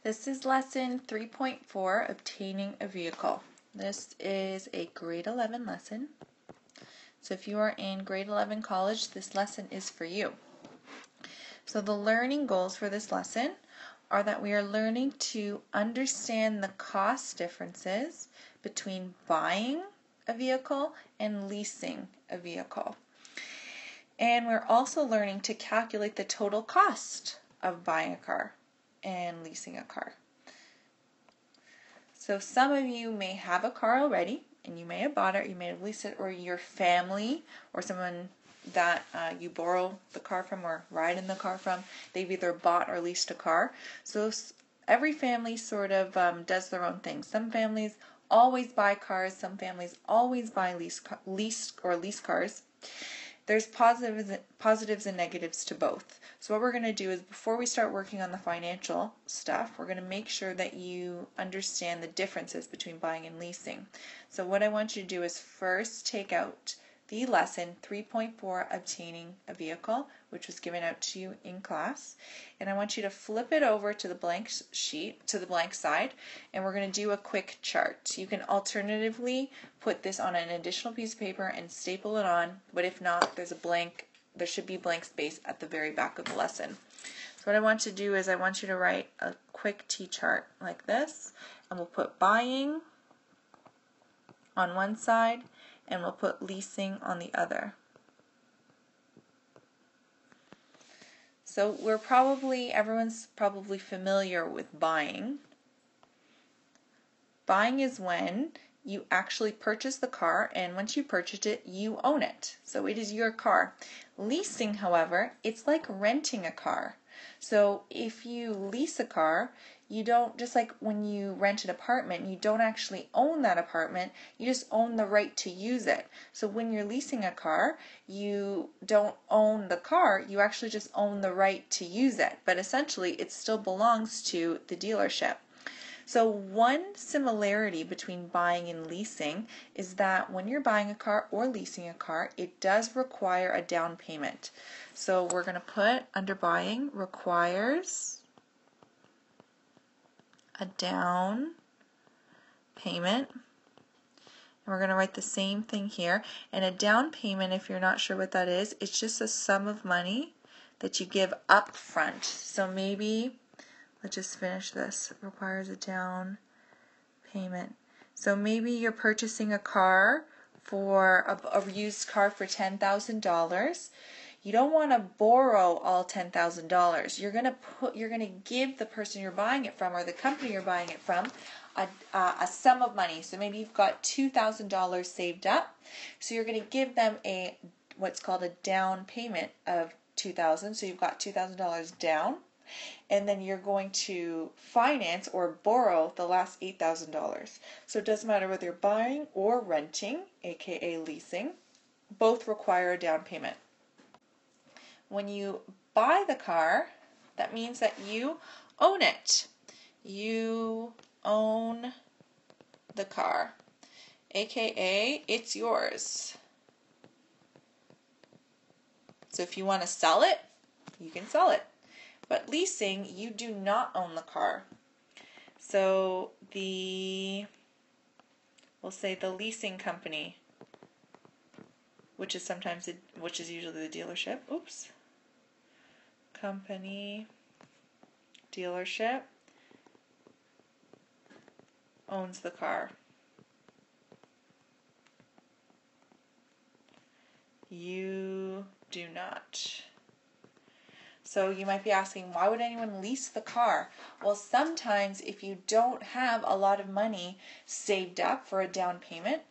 This is lesson 3.4, Obtaining a Vehicle. This is a grade 11 lesson. So if you are in grade 11 college, this lesson is for you. So the learning goals for this lesson are that we are learning to understand the cost differences between buying a vehicle and leasing a vehicle. And we're also learning to calculate the total cost of buying a car and leasing a car. So some of you may have a car already, and you may have bought it, you may have leased it, or your family or someone that you borrow the car from or ride in the car from, they've either bought or leased a car. So every family sort of does their own thing. Some families always buy cars, some families always buy lease cars. There's positives and negatives to both. So what we're going to do is, before we start working on the financial stuff, we're going to make sure that you understand the differences between buying and leasing. So what I want you to do is first take out the lesson 3.4, Obtaining a Vehicle, which was given out to you in class. And I want you to flip it over to the blank sheet, to the blank side, and we're going to do a quick chart. You can alternatively put this on an additional piece of paper and staple it on, but if not, there should be blank space at the very back of the lesson. So what I want to do is I want you to write a quick T-chart like this, and we'll put buying on one side, and we'll put leasing on the other. So everyone's probably familiar with buying. Buying is when you actually purchase the car, and once you purchase it, you own it. So it is your car. Leasing, however, it's like renting a car. So if you lease a car, you don't, just like when you rent an apartment, you don't actually own that apartment, you just own the right to use it. So when you're leasing a car, you don't own the car, you actually just own the right to use it. But essentially, it still belongs to the dealership. So one similarity between buying and leasing is that when you're buying a car or leasing a car, it does require a down payment. So we're going to put under buying requires a down payment. And we're going to write the same thing here. And a down payment, if you're not sure what that is, it's just a sum of money that you give up front. So maybe, let's just finish this. It requires a down payment. So maybe you're purchasing a car for a used car for $10,000. You don't want to borrow all $10,000. You're going to give the person you're buying it from, or the company you're buying it from, a sum of money. So maybe you've got $2,000 saved up. So you're going to give them what's called a down payment of $2,000. So you've got $2,000 down, and then you're going to finance or borrow the last $8,000. So it doesn't matter whether you're buying or renting, aka leasing. Both require a down payment. When you buy the car, that means that you own it. You own the car, aka it's yours. So if you want to sell it, you can sell it. But leasing, you do not own the car. So we'll say the leasing company, which is usually the dealership. Company, dealership, owns the car. You do not. So you might be asking, why would anyone lease the car? Well, sometimes if you don't have a lot of money saved up for a down payment,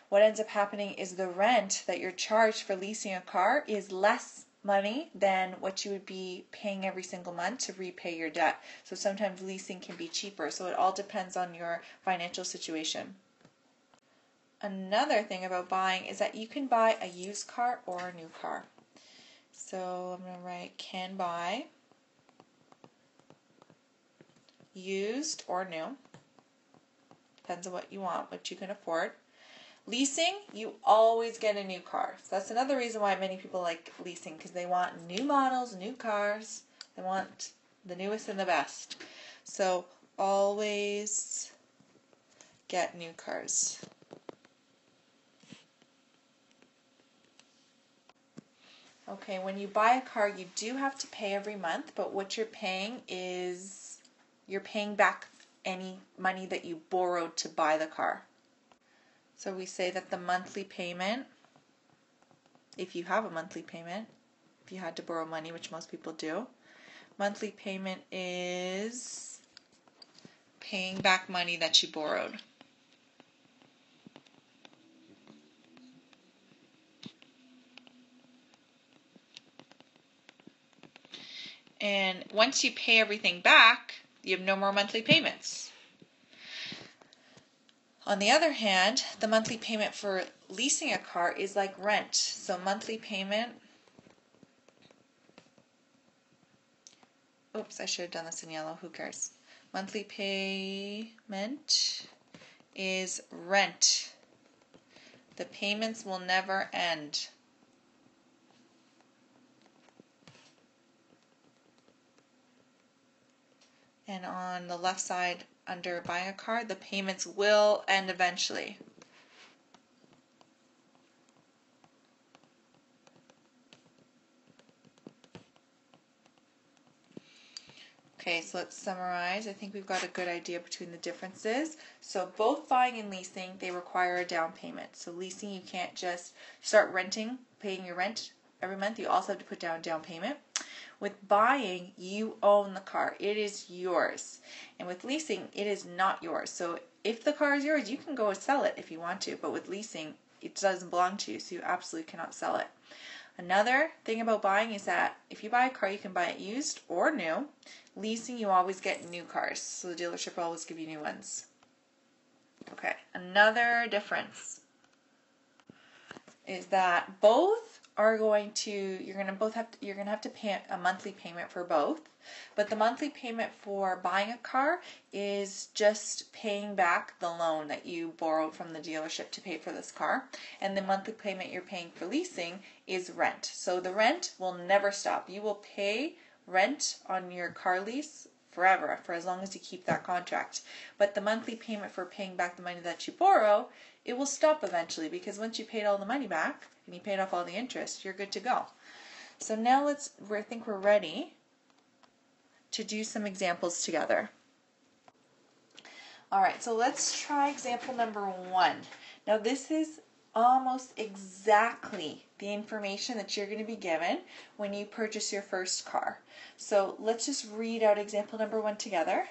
what ends up happening is the rent that you're charged for leasing a car is less money than what you would be paying every single month to repay your debt. So sometimes leasing can be cheaper. So it all depends on your financial situation. Another thing about buying is that you can buy a used car or a new car. So I'm going to write can buy, used or new. Depends on what you want, what you can afford. Leasing, you always get a new car. So that's another reason why many people like leasing, because they want new models, new cars. They want the newest and the best. So always get new cars. Okay, when you buy a car, you do have to pay every month, but what you're paying is you're paying back any money that you borrowed to buy the car. So we say that the monthly payment, if you have a monthly payment, if you had to borrow money, which most people do, monthly payment is paying back money that you borrowed. And once you pay everything back, you have no more monthly payments. On the other hand, the monthly payment for leasing a car is like rent. So monthly payment, oops, I should have done this in yellow, who cares? Monthly payment is rent. The payments will never end. And on the left side, under buying a car, the payments will end eventually. Okay, so let's summarize. I think we've got a good idea between the differences. So both buying and leasing, they require a down payment. So leasing, you can't just start renting, paying your rent every month. You also have to put down a down payment. With buying, you own the car. It is yours. And with leasing, it is not yours. So if the car is yours, you can go and sell it if you want to. But with leasing, it doesn't belong to you, so you absolutely cannot sell it. Another thing about buying is that if you buy a car, you can buy it used or new. Leasing, you always get new cars. So the dealership will always give you new ones. Okay, another difference is that both are going to, you're going to have to pay a monthly payment for both, but the monthly payment for buying a car is just paying back the loan that you borrowed from the dealership to pay for this car, and the monthly payment you're paying for leasing is rent. So the rent will never stop. You will pay rent on your car lease forever, for as long as you keep that contract. But the monthly payment for paying back the money that you borrow, it will stop eventually, because once you paid all the money back and you paid off all the interest, you're good to go. So now I think we're ready to do some examples together. All right, so let's try example number 1. Now this is almost exactly the information that you're going to be given when you purchase your first car. So let's just read out example number 1 together,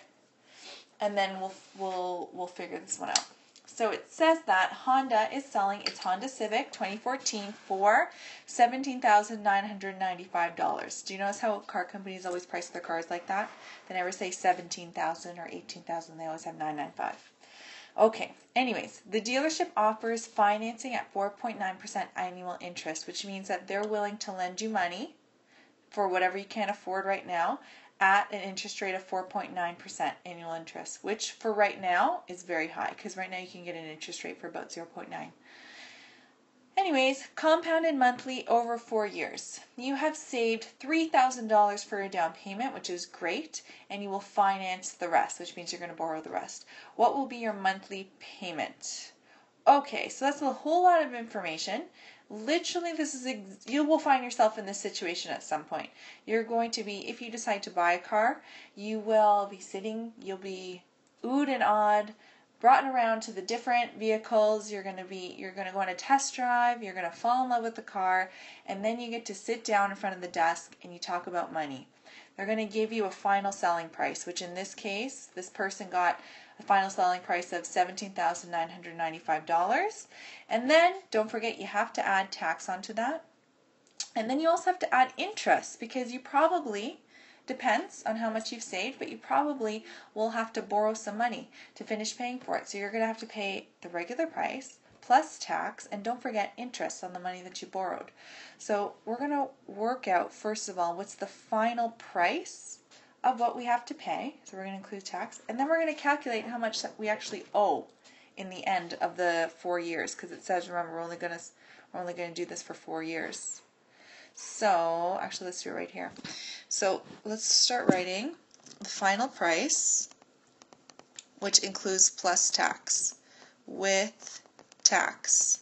and then we'll figure this one out. So it says that Honda is selling its Honda Civic 2014 for $17,995. Do you notice how car companies always price their cars like that? They never say $17,000 or $18,000. They always have $995. Okay, anyways, the dealership offers financing at 4.9% annual interest, which means that they're willing to lend you money for whatever you can't afford right now at an interest rate of 4.9% annual interest, which for right now is very high, because right now you can get an interest rate for about 0.9. Anyways, compounded monthly over 4 years. You have saved $3,000 for a down payment, which is great, and you will finance the rest, which means you're going to borrow the rest. What will be your monthly payment? Okay, so that's a whole lot of information. Literally, you will find yourself in this situation at some point. You're going to be, if you decide to buy a car, you will be sitting, you'll be oohed and awed, brought around to the different vehicles. You're going to go on a test drive, you're going to fall in love with the car, and then you get to sit down in front of the desk and you talk about money. They're going to give you a final selling price, which in this case, this person got a final selling price of $17,995. And then, don't forget, you have to add tax onto that. And then you also have to add interest, because you probably, depends on how much you've saved, but you probably will have to borrow some money to finish paying for it. So you're going to have to pay the regular price plus tax, and don't forget interest on the money that you borrowed. So we're going to work out, first of all, what's the final price of what we have to pay. So we're going to include tax, and then we're going to calculate how much that we actually owe in the end of the 4 years, because it says, remember, we're only going to do this for 4 years. So actually, let's do it right here. So let's start writing the final price which includes plus tax, with tax.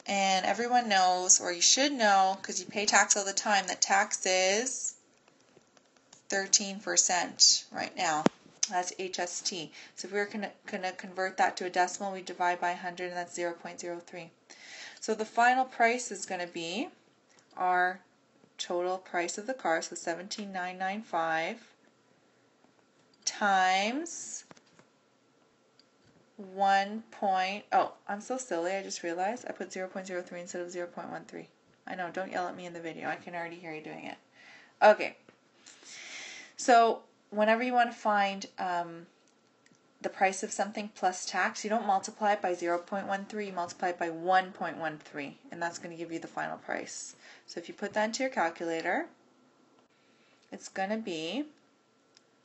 And everyone knows, or you should know, because you pay tax all the time, that tax is 13% right now. That's HST. So if we were going to convert that to a decimal, we divide by 100, and that's 0.03. So the final price is going to be our total price of the car, so $17,995 times 1 point, oh, I'm so silly, I just realized I put 0.03 instead of 0.13. I know, don't yell at me in the video, I can already hear you doing it. Okay, so whenever you want to find the price of something plus tax, you don't multiply it by 0.13, you multiply it by 1.13, and that's going to give you the final price. So if you put that into your calculator, it's going to be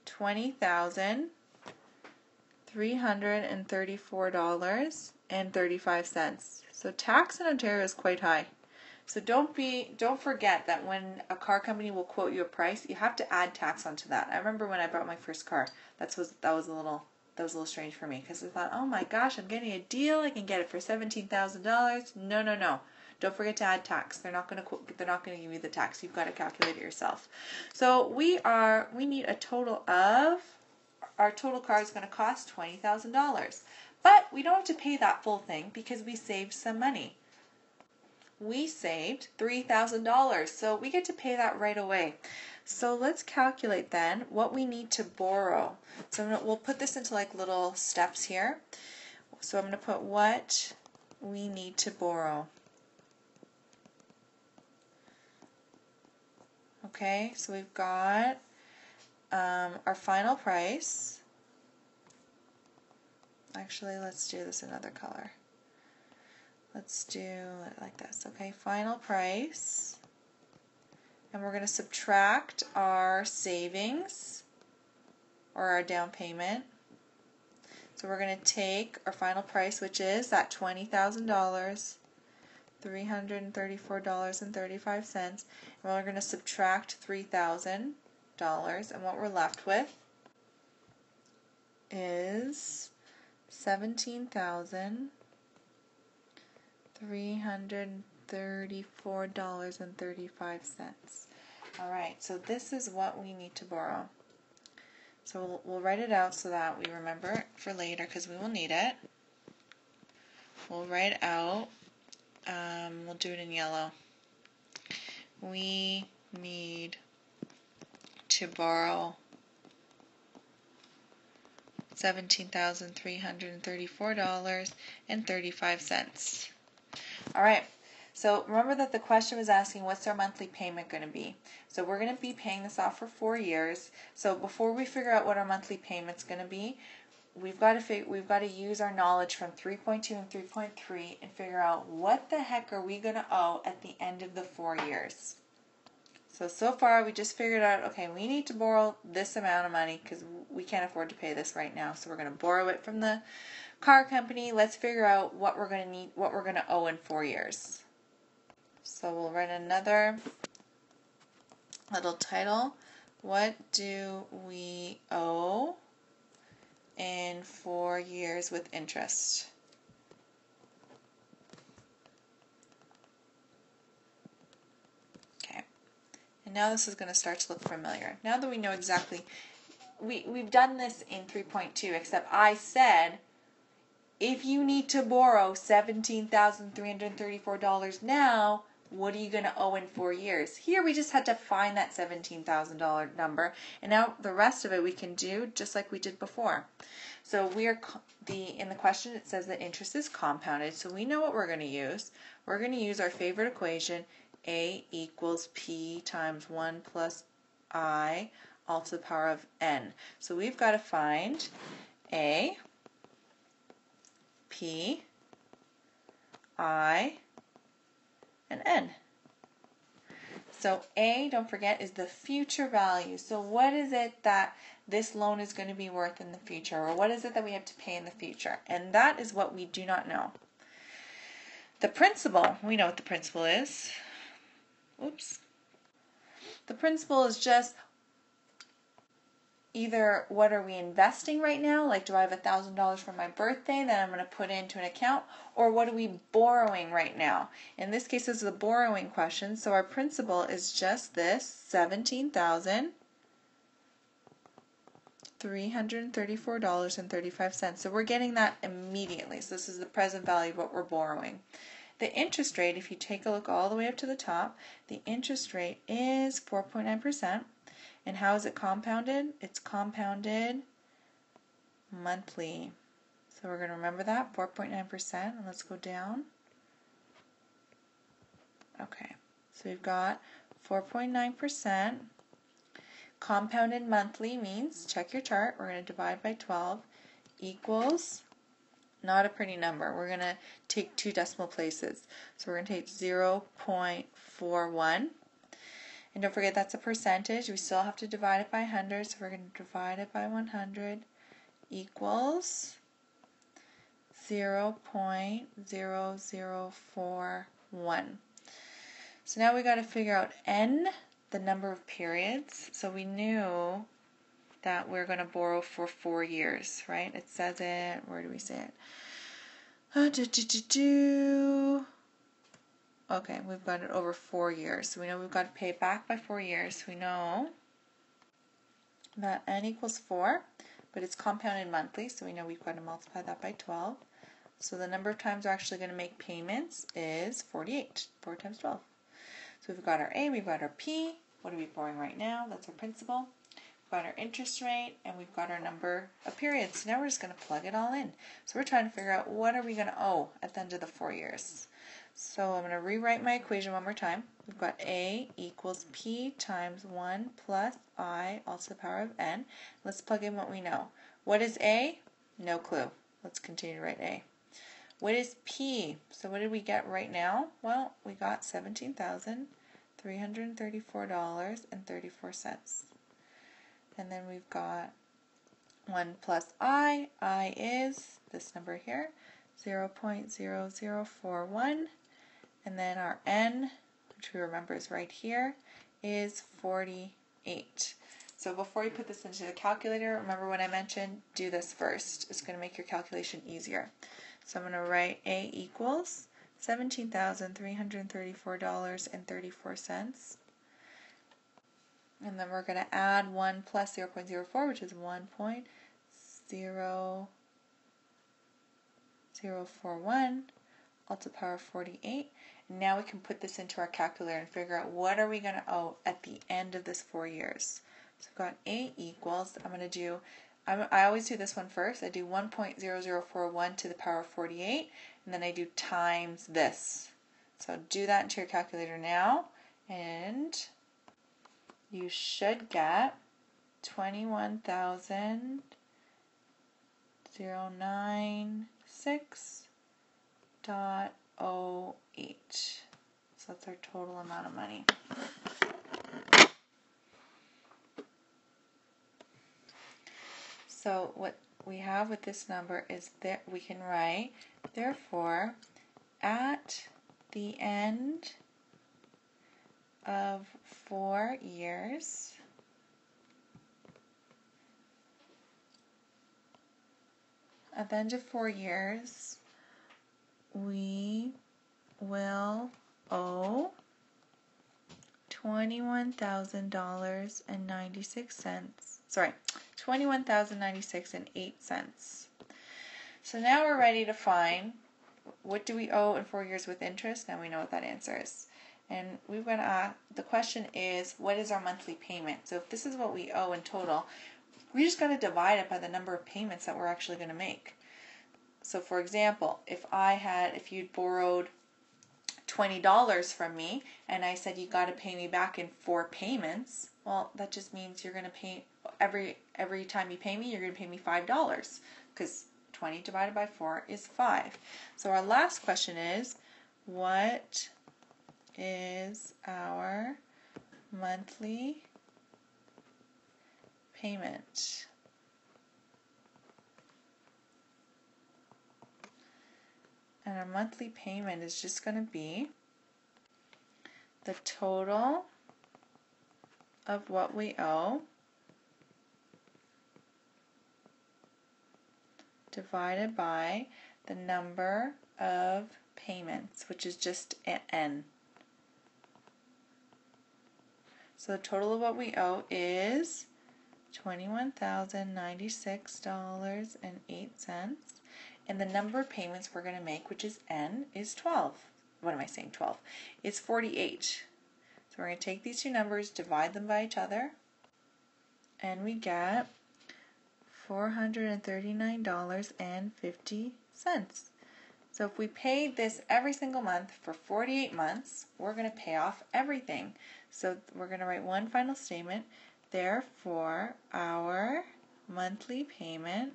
$20,334.35. So tax in Ontario is quite high. So don't forget that when a car company will quote you a price, you have to add tax onto that. I remember when I bought my first car, that was a little strange for me, because I thought, oh my gosh, I'm getting a deal. I can get it for $17,000. No. Don't forget to add tax. They're not going to give you the tax. You've got to calculate it yourself. So we need a total of, our total car is going to cost $20,000. But we don't have to pay that full thing because we saved some money. We saved $3,000, so we get to pay that right away. So let's calculate then what we need to borrow. So we'll put this into like little steps here. So I'm going to put what we need to borrow. Okay, so we've got our final price. Actually, let's do this another color. Let's do it like this. Okay, final price. And we're going to subtract our savings, or our down payment. So we're going to take our final price, which is that $20,000, $334.35, and we're going to subtract $3,000, and what we're left with is $17,334.35. All right, so this is what we need to borrow. So we'll write it out so that we remember it for later, because we will need it. We'll write out, we'll do it in yellow. We need to borrow $17,334.35. All right, so remember that the question was asking what's our monthly payment going to be. So we're going to be paying this off for 4 years. So before we figure out what our monthly payment's going to be, we've got to use our knowledge from 3.2 and 3.3 and figure out what the heck are we going to owe at the end of the 4 years. So far we just figured out, okay, we need to borrow this amount of money because we can't afford to pay this right now. So we're going to borrow it from the car company. Let's figure out what we're going to need, what we're going to owe in 4 years. So we'll write another little title. What do we owe in 4 years with interest? Okay. And now this is going to start to look familiar. Now that we know exactly, we've done this in 3.2, except I said, if you need to borrow $17,334 now, what are you going to owe in 4 years? Here we just had to find that $17,000 number, and now the rest of it we can do just like we did before. So in the question it says that interest is compounded, so we know what we're going to use. We're going to use our favorite equation, A equals P times 1 plus I all to the power of N. So we've got to find A, P, I, and N. So A, don't forget, is the future value. So what is it that this loan is going to be worth in the future, or what is it that we have to pay in the future? And that is what we do not know. The principal, we know what the principal is. Oops. The principal is just either what are we investing right now, like do I have $1,000 for my birthday that I'm going to put into an account, or what are we borrowing right now? In this case, this is a borrowing question, so our principal is just this, $17,334.35. So we're getting that immediately. So this is the present value of what we're borrowing. The interest rate, if you take a look all the way up to the top, the interest rate is 4.9%. And how is it compounded? It's compounded monthly. So we're going to remember that, 4.9%. And let's go down. Okay, so we've got 4.9%. Compounded monthly means, check your chart, we're going to divide by 12, equals, not a pretty number. We're going to take 2 decimal places. So we're going to take 0.41. And don't forget that's a percentage. We still have to divide it by 100. So we're going to divide it by 100 equals 0.0041. So now we got to figure out n, the number of periods. So we knew that we're going to borrow for 4 years, right? It says it, where do we say it? Okay, we've got it over 4 years. So we know we've got to pay it back by 4 years. We know that n equals 4, but it's compounded monthly, so we know we've got to multiply that by 12. So the number of times we're actually going to make payments is 48, 4 times 12. So we've got our A, we've got our P. What are we borrowing right now? That's our principal. We've got our interest rate, and we've got our number of periods. So now we're just going to plug it all in. So we're trying to figure out what are we going to owe at the end of the 4 years. So I'm going to rewrite my equation one more time. We've got A equals P times 1 plus I, all to the power of n. Let's plug in what we know. What is A? No clue. Let's continue to write A. What is P? So what did we get right now? Well, we got $17,334.34. And then we've got 1 plus I. I is this number here, 0.0041. And then our n, which we remember is right here, is 48. So before you put this into the calculator, remember when I mentioned do this first. It's going to make your calculation easier. So I'm going to write A equals $17,334.34. And then we're going to add 1 plus 0.04, which is 1.0041, all to the power of 48. And now we can put this into our calculator and figure out what are we going to owe at the end of this 4 years. So I've got A equals, I always do this one first. I do 1.0041 to the power of 48, and then I do times this. So do that into your calculator now, and you should get 21,096.08. So that's our total amount of money. So what we have with this number is that we can write, therefore, at the end of 4 years, we will owe $21,096.08. So now we're ready to find what do we owe in 4 years with interest. Now we know what that answer is. And we're going to the question is, what is our monthly payment? So if this is what we owe in total, we just got to divide it by the number of payments that we're actually going to make. So for example, if you'd borrowed $20 from me and I said you got to pay me back in 4 payments, well, that just means you're going to pay every time you pay me, you're going to pay me $5, because 20 divided by 4 is 5. So our last question is, what is our monthly payment? And our monthly payment is just going to be the total of what we owe divided by the number of payments, which is just N. So the total of what we owe is $21,096.08. And the number of payments we're going to make, which is N, is 12. What am I saying? 12. It's 48. So we're going to take these two numbers, divide them by each other, and we get $439.50. So if we paid this every single month for 48 months, we're going to pay off everything. So we're going to write one final statement. Therefore, our monthly payment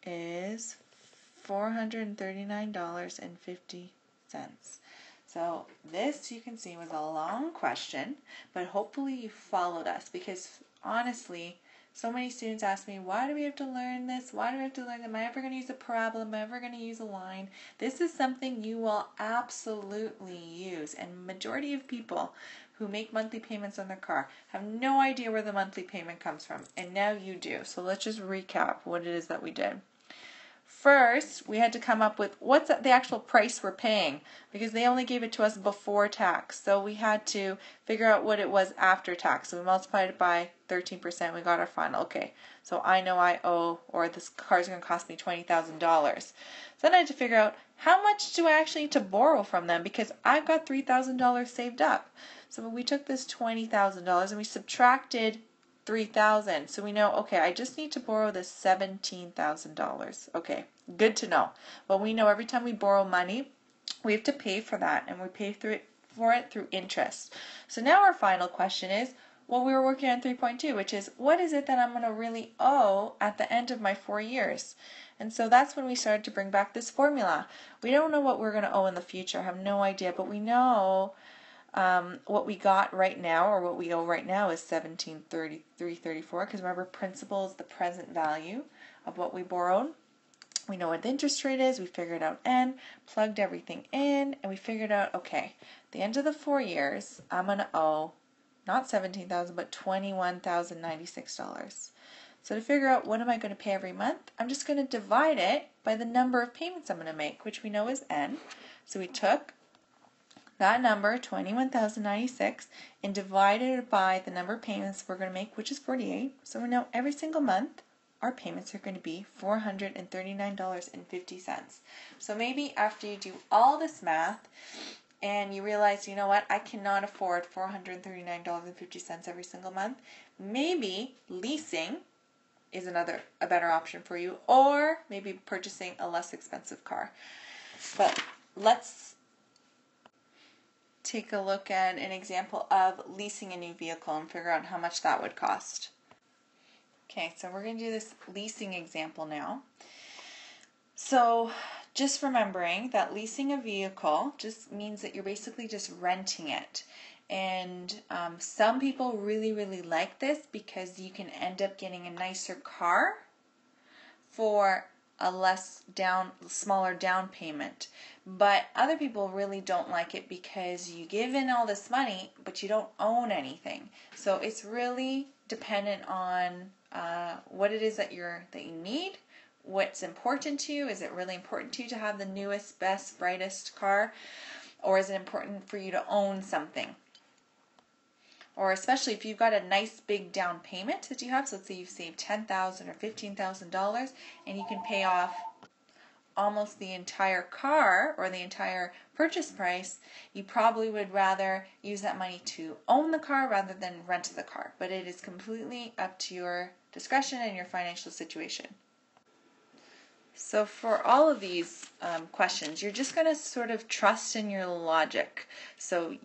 is $439.50. So this, you can see, was a long question, but hopefully you followed us, because honestly, so many students ask me, why do we have to learn this? Why do we have to learn that? Am I ever going to use a parabola? Am I ever going to use a line? This is something you will absolutely use, and majority of people who make monthly payments on their car have no idea where the monthly payment comes from, and now you do. So let's just recap what it is that we did. First, we had to come up with what's the actual price we're paying, because they only gave it to us before tax. So we had to figure out what it was after tax. So we multiplied it by 13%. We got our final. Okay, so I know I owe, or this car's going to cost me $20,000. So then I had to figure out how much do I actually need to borrow from them, because I've got $3,000 saved up. So we took this $20,000 and we subtracted $3,000. So we know, okay, I just need to borrow this $17,000. Okay, good to know. But we know every time we borrow money, we have to pay for that, and we pay for it through interest. So now our final question is, well, we were working on 3.2, which is, what is it that I'm going to really owe at the end of my 4 years? And so that's when we started to bring back this formula. We don't know what we're going to owe in the future. I have no idea, but we know what we got right now, or what we owe right now, is $1733.34, because remember, principal is the present value of what we borrowed. We know what the interest rate is. We figured out N, plugged everything in, and we figured out, okay, at the end of the 4 years, I'm going to owe not $17,000 but $21,096. So to figure out what am I going to pay every month, I'm just going to divide it by the number of payments I'm going to make, which we know is N. So we took that number, $21,096, and divided it by the number of payments we're going to make, which is 48. So we know every single month our payments are going to be $439.50. So maybe after you do all this math and you realize, you know what, I cannot afford $439.50 every single month, maybe leasing is a better option for you, or maybe purchasing a less expensive car. But let's take a look at an example of leasing a new vehicle and figure out how much that would cost. Okay, so we're going to do this leasing example now. So just remembering that leasing a vehicle just means that you're basically just renting it. And some people really, really like this, because you can end up getting a nicer car for a smaller down payment. But other people really don't like it because you give in all this money, but you don't own anything. So it's really dependent on what it is that you need, what's important to you. Is it really important to you to have the newest, best, brightest car? Or is it important for you to own something? Or especially if you've got a nice big down payment that you have, so let's say you've saved $10,000 or $15,000, and you can pay off almost the entire car or the entire purchase price, you probably would rather use that money to own the car rather than rent the car. But it is completely up to your discretion and your financial situation. So for all of these questions, you're just going to sort of trust in your logic. So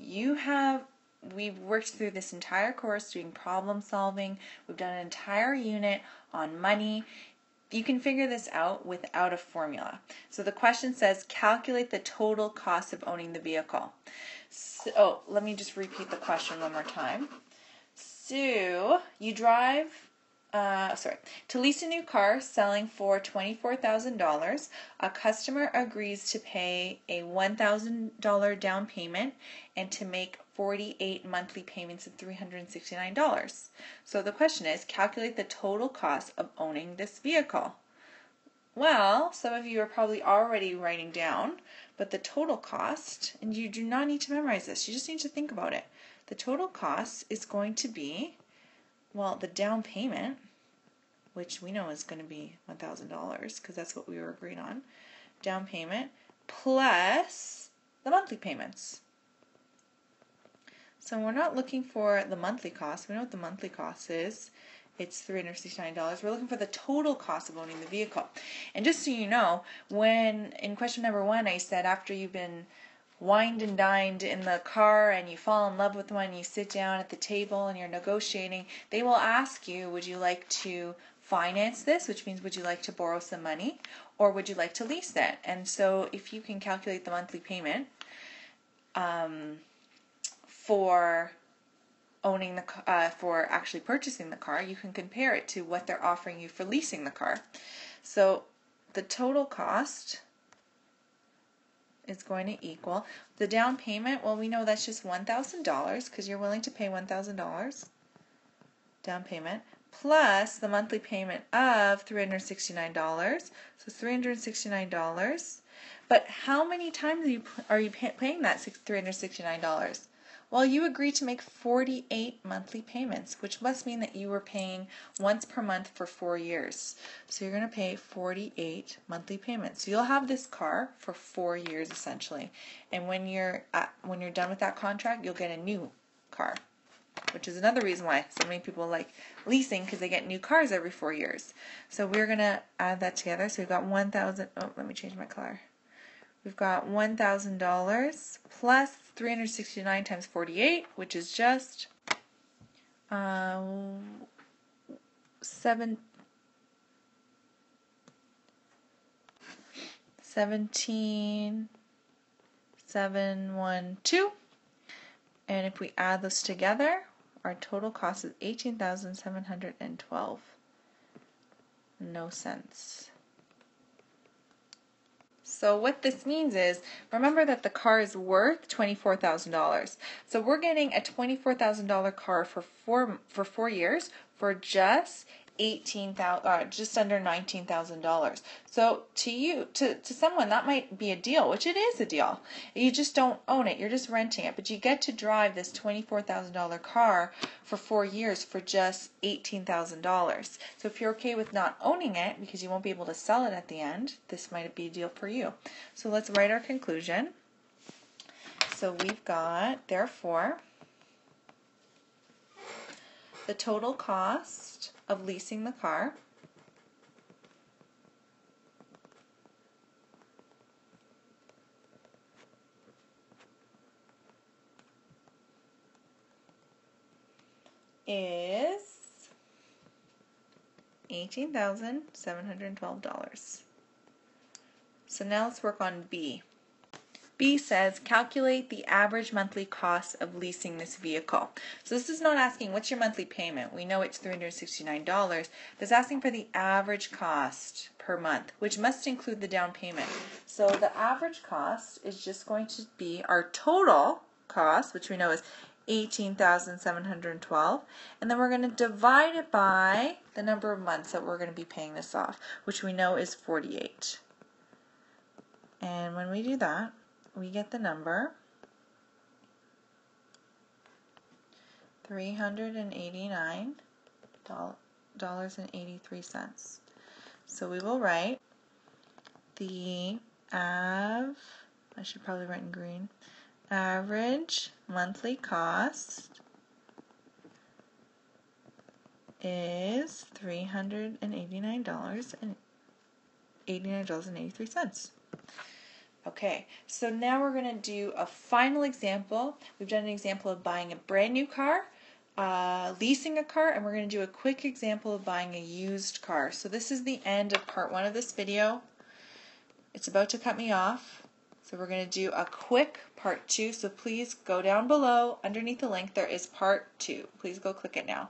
we've worked through this entire course doing problem solving. We've done an entire unit on money. You can figure this out without a formula. So the question says, calculate the total cost of owning the vehicle. So let me just repeat the question one more time. So you to lease a new car selling for $24,000, a customer agrees to pay a $1,000 down payment and to make 48 monthly payments of $369. So the question is, calculate the total cost of owning this vehicle. Well, some of you are probably already writing down, but the total cost, and you do not need to memorize this, you just need to think about it. The total cost is going to be, well, the down payment, which we know is going to be $1,000 because that's what we were agreed on, down payment, plus the monthly payments. So we're not looking for the monthly cost. We know what the monthly cost is. It's $369. We're looking for the total cost of owning the vehicle. And just so you know, when in question number 1 I said after you've been wined and dined in the car and you fall in love with one, you sit down at the table and you're negotiating, they will ask you, would you like to finance this, which means would you like to borrow some money, or would you like to lease it? And so if you can calculate the monthly payment for owning the for actually purchasing the car, you can compare it to what they're offering you for leasing the car. So the total cost is going to equal the down payment. Well, we know that's just $1,000 because you're willing to pay $1,000 down payment plus the monthly payment of $369. So $369. But how many times are you paying that $369? Well, you agreed to make 48 monthly payments, which must mean that you were paying once per month for 4 years. So you're going to pay 48 monthly payments. So you'll have this car for 4 years essentially. And when you're done with that contract, you'll get a new car, which is another reason why so many people like leasing, because they get new cars every 4 years. So we're going to add that together. So we've got $1,000. Oh, let me change my color. We've got $1,000 plus 369 times 48, which is just 17,712. And if we add those together, our total cost is $18,712. No cents. So what this means is, remember that the car is worth $24,000. So we're getting a $24,000 car for 4 years for just just under $19,000. So to someone that might be a deal, which it is a deal. You just don't own it, you're just renting it, but you get to drive this $24,000 car for 4 years for just $18,000. So if you're okay with not owning it because you won't be able to sell it at the end, this might be a deal for you. So let's write our conclusion. So we've got, therefore, the total cost of leasing the car is $18,712. So now let's work on B. B says, calculate the average monthly cost of leasing this vehicle. So this is not asking what's your monthly payment. We know it's $369, but it's asking for the average cost per month, which must include the down payment. So the average cost is just going to be our total cost, which we know is $18,712, and then we're going to divide it by the number of months that we're going to be paying this off, which we know is 48. And when we do that, we get the number $389.83. So we will write the I should probably write in green, average monthly cost is $389.83. Okay, so now we're going to do a final example. We've done an example of buying a brand new car, leasing a car, and we're going to do a quick example of buying a used car. So this is the end of part 1 of this video. It's about to cut me off, so we're going to do a quick part 2. So please go down below, underneath the link, there is part 2. Please go click it now.